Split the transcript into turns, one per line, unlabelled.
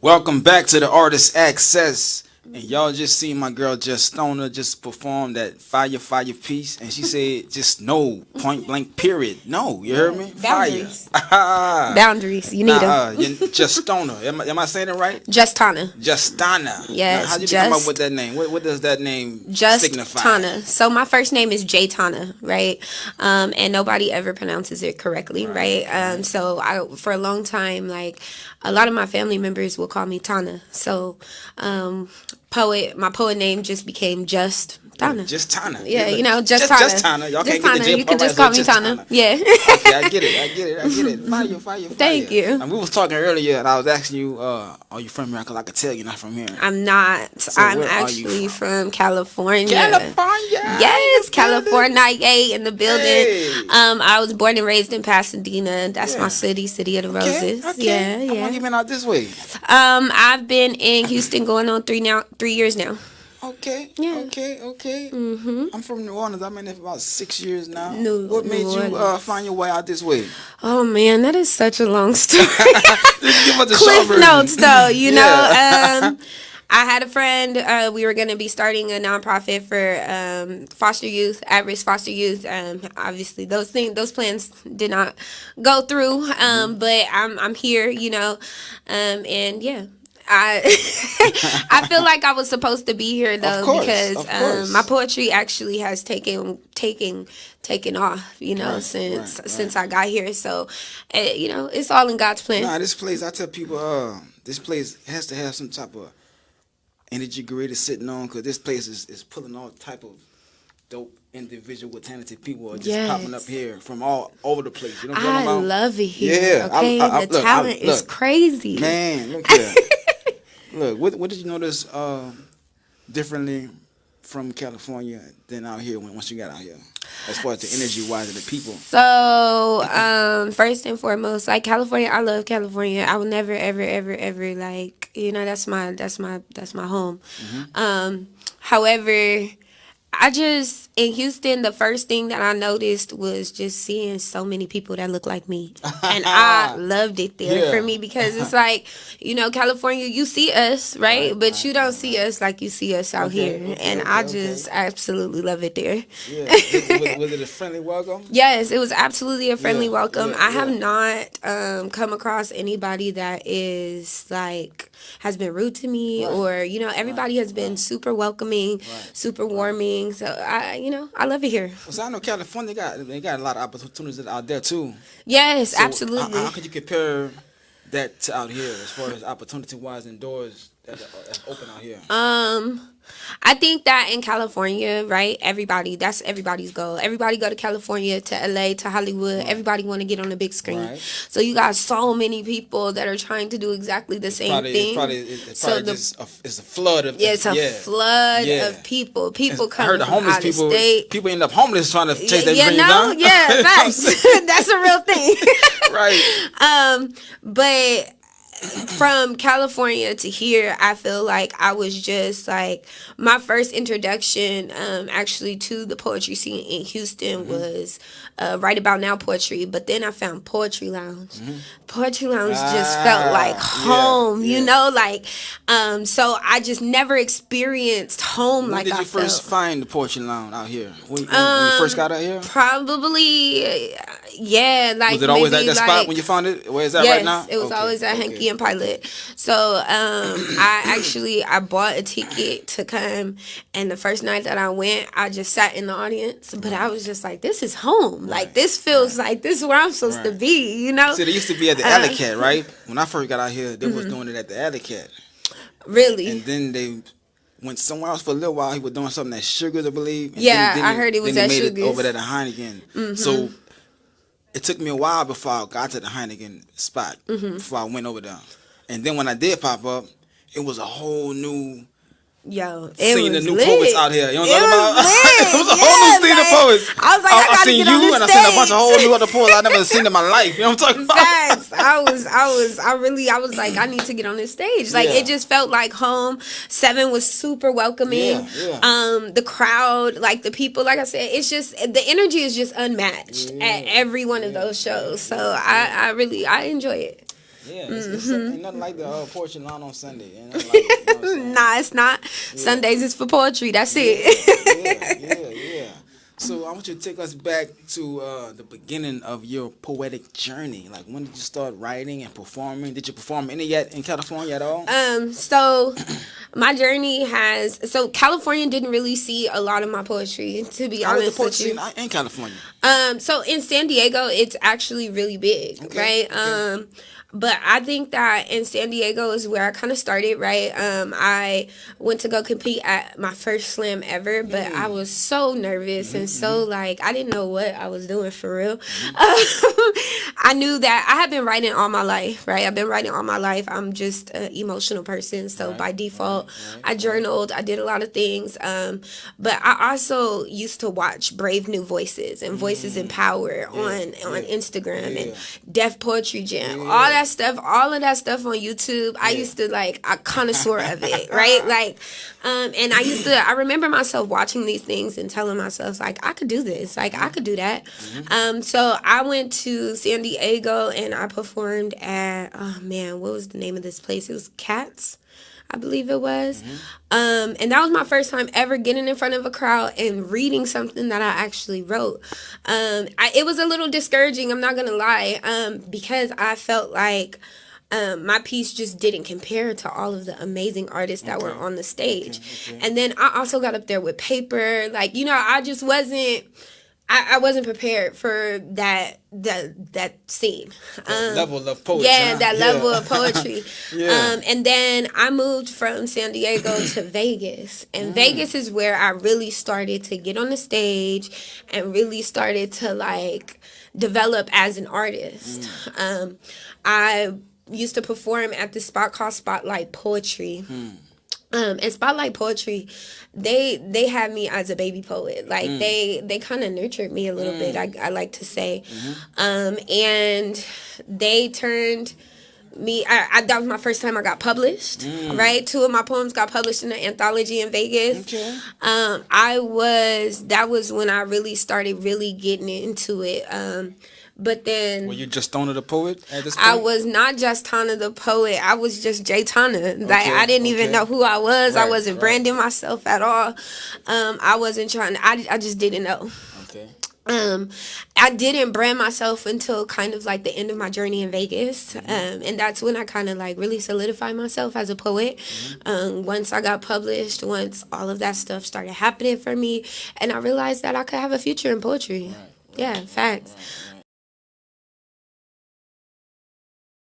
Welcome back to the Artist Access. And y'all just seen my girl Justtona just perform that fire piece, and she said just no, point blank period. No, you heard me?
Boundaries.
Fire.
Boundaries. You need them.
Justtona. Am I saying it right?
Justtona.
Justtona.
Yes.
How did you come up with that name? What does that name signify?
Justtona. So my first name is Justtona, right? And nobody ever pronounces it correctly, right? So for a long time, like a lot of my family members will call me Tana. So my poet name just became Justtona.
Justtona.
Yeah, you know, Justtona.
Justtona. Y'all can't get the J
You can
part
just
right,
call me Tana. Yeah.
Okay, I get it. Fire.
Thank you.
And we was talking earlier, and I was asking you, are you from here? Because I could tell you're not from here.
I'm not.
So
I'm
where are you
actually
from?
from California.
California.
Yes, California in the building.
Hey.
I was born and raised in Pasadena. That's my city of the roses.
Okay.
Yeah.
How long you been out this way?
I've been in Houston going on 3 years now.
Okay.
Yeah.
Okay. I'm from New Orleans. I've been there for about 6 years now. What made
New
you
Orleans.
find your way out this way?
Oh man, that is such a long story.
Just give us a short
Cliff
version.
notes though, you
Yeah.
know. I had a friend. We were going to be starting a nonprofit for foster youth, at-risk foster youth. Obviously, those plans did not go through. But I'm here, you know, and yeah. I I feel like I was supposed to be here though, because my poetry actually has taken off, you know, since I got here. So, you know, it's all in God's plan.
Nah, this place, I tell people, this place has to have some type of energy grid sitting on, because this place is pulling all type of dope individual with talented people are just popping up here from all over the place. You know what I'm talking about?
I love it here.
Yeah,
okay, the talent is crazy.
Man, look here. Look, what did you notice differently from California than out here once you got out here, as far as the energy wise of the people?
So, first and foremost, like California, I love California. I will never, ever like, you know, that's my home. However, in Houston, the first thing that I noticed was just seeing so many people that look like me. And I loved it there for me, because it's like, you know, California, you see us, right? But you don't see us like you see us out here. And I just absolutely love it there.
Yeah. Was it a friendly welcome?
Yes, it was absolutely a friendly welcome. I have not come across anybody that is like, has been rude to me, or, you know, everybody has been super welcoming, super warming. So I love it here.
Well, so I know California they got a lot of opportunities out there too.
Yes,
So
absolutely.
How could you compare that to out here, as far as opportunity wise and doors that's open out here?
I think that in California, right, that's everybody's goal. Everybody go to California, to LA, to Hollywood. Everybody want to get on the big screen. So you got so many people that are trying to do exactly the same thing.
It's a flood of
it's a flood of people. People coming from out of state.
People end up homeless trying to chase their dreams down.
Yeah, facts. That's a real thing.
Right.
But from California to here, I feel like I was just like, my first introduction actually to the poetry scene in Houston was Right About Now poetry, but then I found Poetry Lounge. Poetry Lounge just felt like home, you know, like so I just never experienced home like I felt.
When did you first find the Poetry Lounge out here? When you first got out here?
Probably, like,
was it always at that spot when you found it? Where is that right now?
Yes, it was always at Henke and Pilot. So I bought a ticket to come, and the first night that I went, I just sat in the audience, but I was just like, this is home. Like, this feels like this is where I'm supposed to be, you know?
See, they used to be at the Alley Cat, right? When I first got out here, they was doing it at the Alley Cat.
Really?
And then they went somewhere else for a little while. He was doing something at Sugars, I believe. And
I heard it was at
Sugars.
Sugars.
Over there at Heineken. So it took me a while before I got to the Heineken spot, before I went over there. And then when I did pop up, it was a whole new seeing the new poets out here. You know what I'm talking about? It was a whole new scene of poets.
I was like, I gotta
seen
get on
you,
this
and I
stage.
seen a bunch of whole new other poets I never seen in my life. You know what I'm talking about?
Facts. I was like, I need to get on this stage. Like, it just felt like home. 7 was super welcoming. The crowd, like the people, like I said, it's just, the energy is just unmatched at every one of those shows. So I enjoy it.
Yeah, ain't nothing like the poetry line on Sunday. Ain't nothing like it, you know what I'm saying?
Nah, it's not.
Yeah.
Sundays is for poetry. That's
Yeah,
it.
yeah. So I want you to take us back to the beginning of your poetic journey. Like, when did you start writing and performing? Did you perform any yet in California at all?
So my journey California didn't really see a lot of my poetry, to be
How was the
honest
poetry
with you.
in California?
So in San Diego, it's actually really big,
Okay,
right?
okay.
But I think that in San Diego is where I kind of started, right? I went to go compete at my first slam ever, but I was so nervous and so like I didn't know what I was doing for real. I knew that I had been writing all my life, right? I've been writing all my life. I'm just an emotional person, so by default, I journaled. I did a lot of things, but I also used to watch Brave New Voices and Voices in Power on Instagram and Deaf Poetry Jam, all of that stuff on YouTube. I used to like a connoisseur of it, right? Like, and I remember myself watching these things and telling myself like I could do this, like I could do that. So I went to San Diego and I performed at what was the name of this place? It was Cats, I believe it was. And that was my first time ever getting in front of a crowd and reading something that I actually wrote. It was a little discouraging, I'm not gonna lie, because I felt like my piece just didn't compare to all of the amazing artists that were on the stage. And then I also got up there with paper, like, I just wasn't. I wasn't prepared for that scene.
Level of poetry.
Yeah, that level of poetry. And then I moved from San Diego to Vegas. And Vegas is where I really started to get on the stage and really started to like develop as an artist. I used to perform at this spot called Spotlight Poetry. And Spotlight Poetry, they had me as a baby poet. Like they kind of nurtured me a little bit, I like to say. And they turned me, that was my first time I got published, right? 2 of my poems got published in an anthology in Vegas. That was when I really started really getting into it. But then...
Were you Justtona the poet at this point?
I was not Justtona the poet. I was just Justtona. Like, I didn't even know who I was. I wasn't branding myself at all. I wasn't trying... I just didn't know. I didn't brand myself until kind of like the end of my journey in Vegas. And that's when I kind of like really solidified myself as a poet. Once I got published, once all of that stuff started happening for me, and I realized that I could have a future in poetry. Yeah, facts.